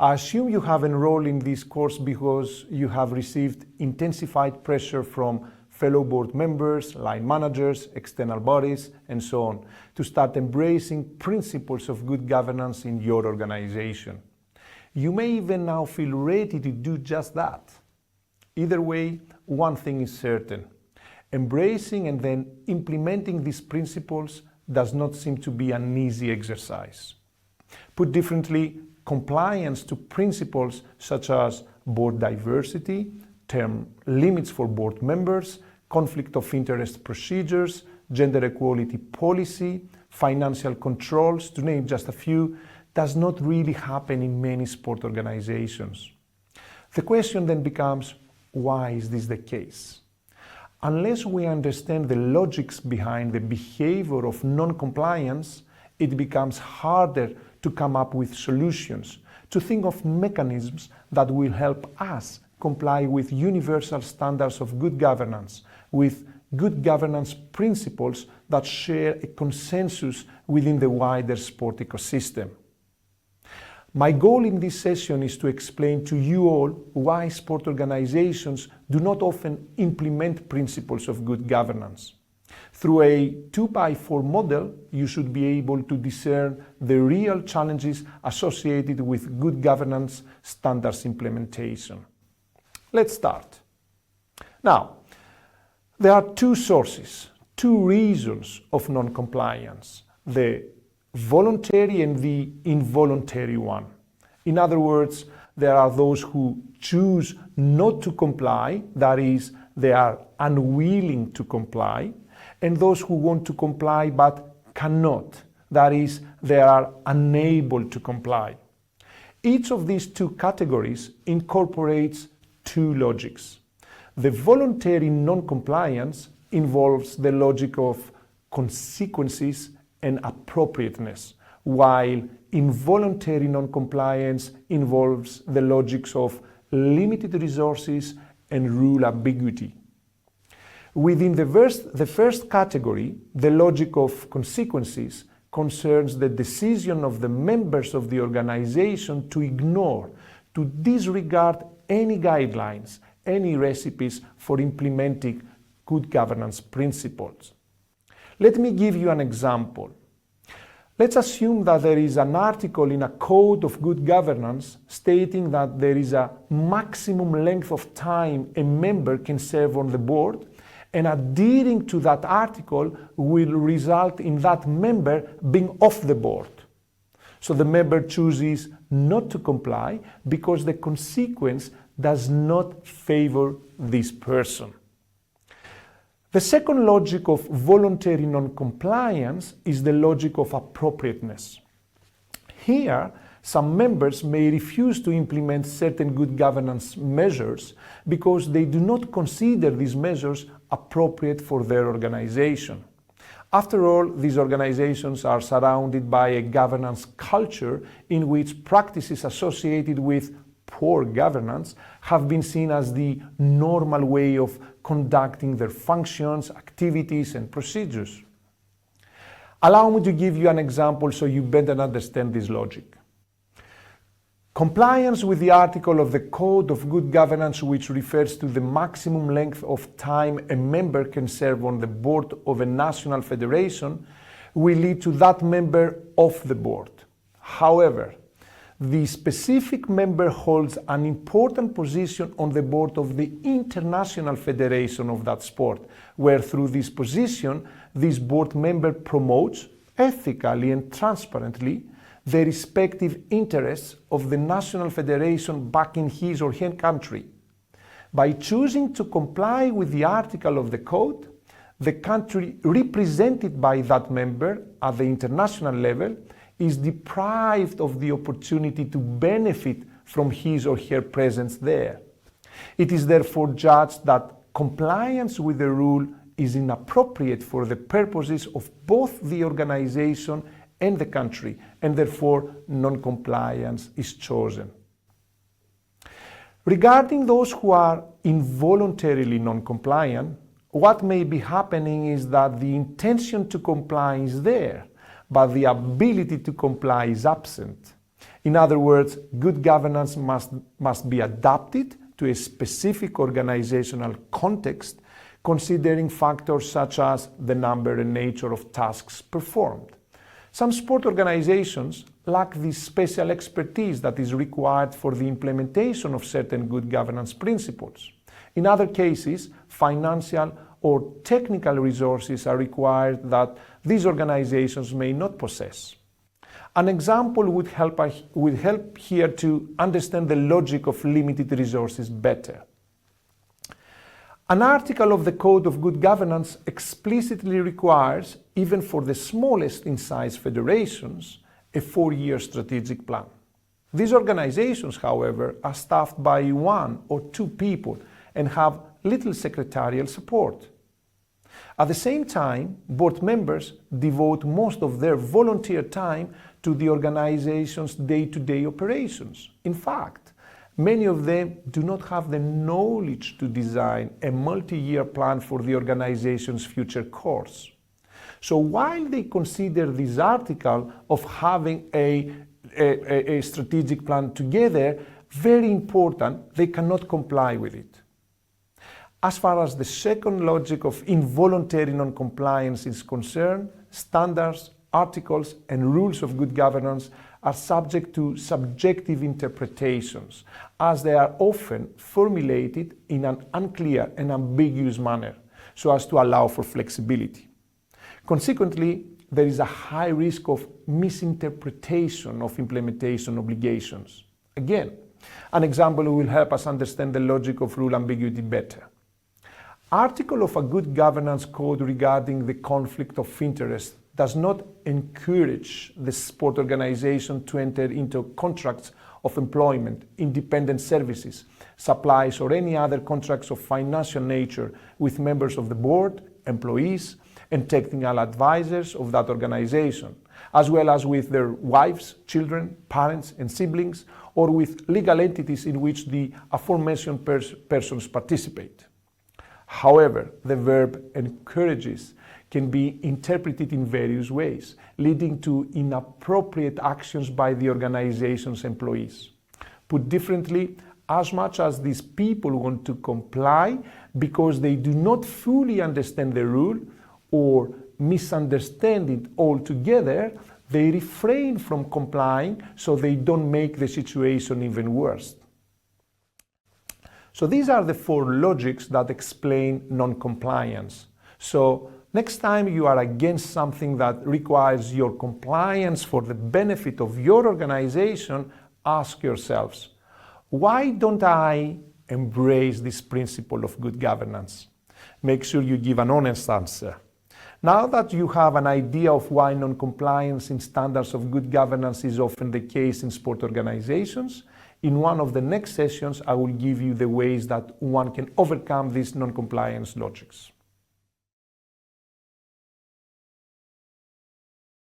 I assume you have enrolled in this course because you have received intensified pressure from fellow board members, line managers, external bodies, and so on, to start embracing principles of good governance in your organization. You may even now feel ready to do just that. Either way, one thing is certain. Embracing and then implementing these principles does not seem to be an easy exercise. Put differently, compliance to principles such as board diversity, term limits for board members, conflict of interest procedures, gender equality policy, financial controls, to name just a few, does not really happen in many sport organizations. The question then becomes, why is this the case? Unless we understand the logics behind the behavior of non-compliance, it becomes harder to come up with solutions, to think of mechanisms that will help us comply with universal standards of good governance, with good governance principles that share a consensus within the wider sport ecosystem. My goal in this session is to explain to you all why sport organizations do not often implement principles of good governance. Through a 2x4 model, you should be able to discern the real challenges associated with good governance standards implementation. Let's start. Now, there are two sources, two reasons of non-compliance: the voluntary and the involuntary one. In other words, there are those who choose not to comply, that is, they are unwilling to comply, and those who want to comply but cannot, that is, they are unable to comply. Each of these two categories incorporates two logics. The voluntary non-compliance involves the logic of consequences and appropriateness, while involuntary non-compliance involves the logics of limited resources and rule ambiguity. Within the first category, the logic of consequences concerns the decision of the members of the organization to ignore, to disregard any guidelines, any recipes for implementing good governance principles. Let me give you an example. Let's assume that there is an article in a code of good governance stating that there is a maximum length of time a member can serve on the board, and adhering to that article will result in that member being off the board. So the member chooses not to comply because the consequence does not favor this person. The second logic of voluntary non-compliance is the logic of appropriateness. Here, some members may refuse to implement certain good governance measures because they do not consider these measures appropriate for their organization. After all, these organizations are surrounded by a governance culture in which practices associated with poor governance have been seen as the normal way of conducting their functions, activities, and procedures. Allow me to give you an example so you better understand this logic. Compliance with the article of the Code of Good Governance which refers to the maximum length of time a member can serve on the board of a national federation will lead to that member off the board. However, the specific member holds an important position on the board of the international federation of that sport, where through this position, this board member promotes, ethically and transparently, the respective interests of the national federation back in his or her country. By choosing to comply with the article of the code, the country represented by that member at the international level is deprived of the opportunity to benefit from his or her presence there. It is therefore judged that compliance with the rule is inappropriate for the purposes of both the organization and the country, and therefore non-compliance is chosen. Regarding those who are involuntarily non-compliant, what may be happening is that the intention to comply is there, but the ability to comply is absent. In other words, good governance must be adapted to a specific organizational context, considering factors such as the number and nature of tasks performed. Some sport organizations lack the special expertise that is required for the implementation of certain good governance principles. In other cases, financial or technical resources are required that these organizations may not possess. An example would help here to understand the logic of limited resources better. An article of the Code of Good Governance explicitly requires, even for the smallest in size federations, a 4-year strategic plan. These organizations, however, are staffed by 1 or 2 people and have little secretarial support. At the same time, board members devote most of their volunteer time to the organization's day-to-day operations. In fact, many of them do not have the knowledge to design a multi-year plan for the organization's future course. So while they consider this article of having a strategic plan together very important, they cannot comply with it. As far as the second logic of involuntary non-compliance is concerned, standards, articles, and rules of good governance are subject to subjective interpretations, as they are often formulated in an unclear and ambiguous manner, so as to allow for flexibility. Consequently, there is a high risk of misinterpretation of implementation obligations. Again, an example will help us understand the logic of rule ambiguity better. Article of a good governance code regarding the conflict of interest does not encourage the sport organization to enter into contracts of employment, independent services, supplies, or any other contracts of financial nature with members of the board, employees, and technical advisors of that organization, as well as with their wives, children, parents, and siblings, or with legal entities in which the aforementioned persons participate. However, the verb encourages can be interpreted in various ways, leading to inappropriate actions by the organization's employees. Put differently, as much as these people want to comply because they do not fully understand the rule or misunderstand it altogether, they refrain from complying so they don't make the situation even worse. So these are the 4 logics that explain non-compliance. So next time you are against something that requires your compliance for the benefit of your organization, ask yourselves, why don't I embrace this principle of good governance? Make sure you give an honest answer. Now that you have an idea of why non-compliance in standards of good governance is often the case in sport organizations, in one of the next sessions I will give you the ways that one can overcome these non-compliance logics.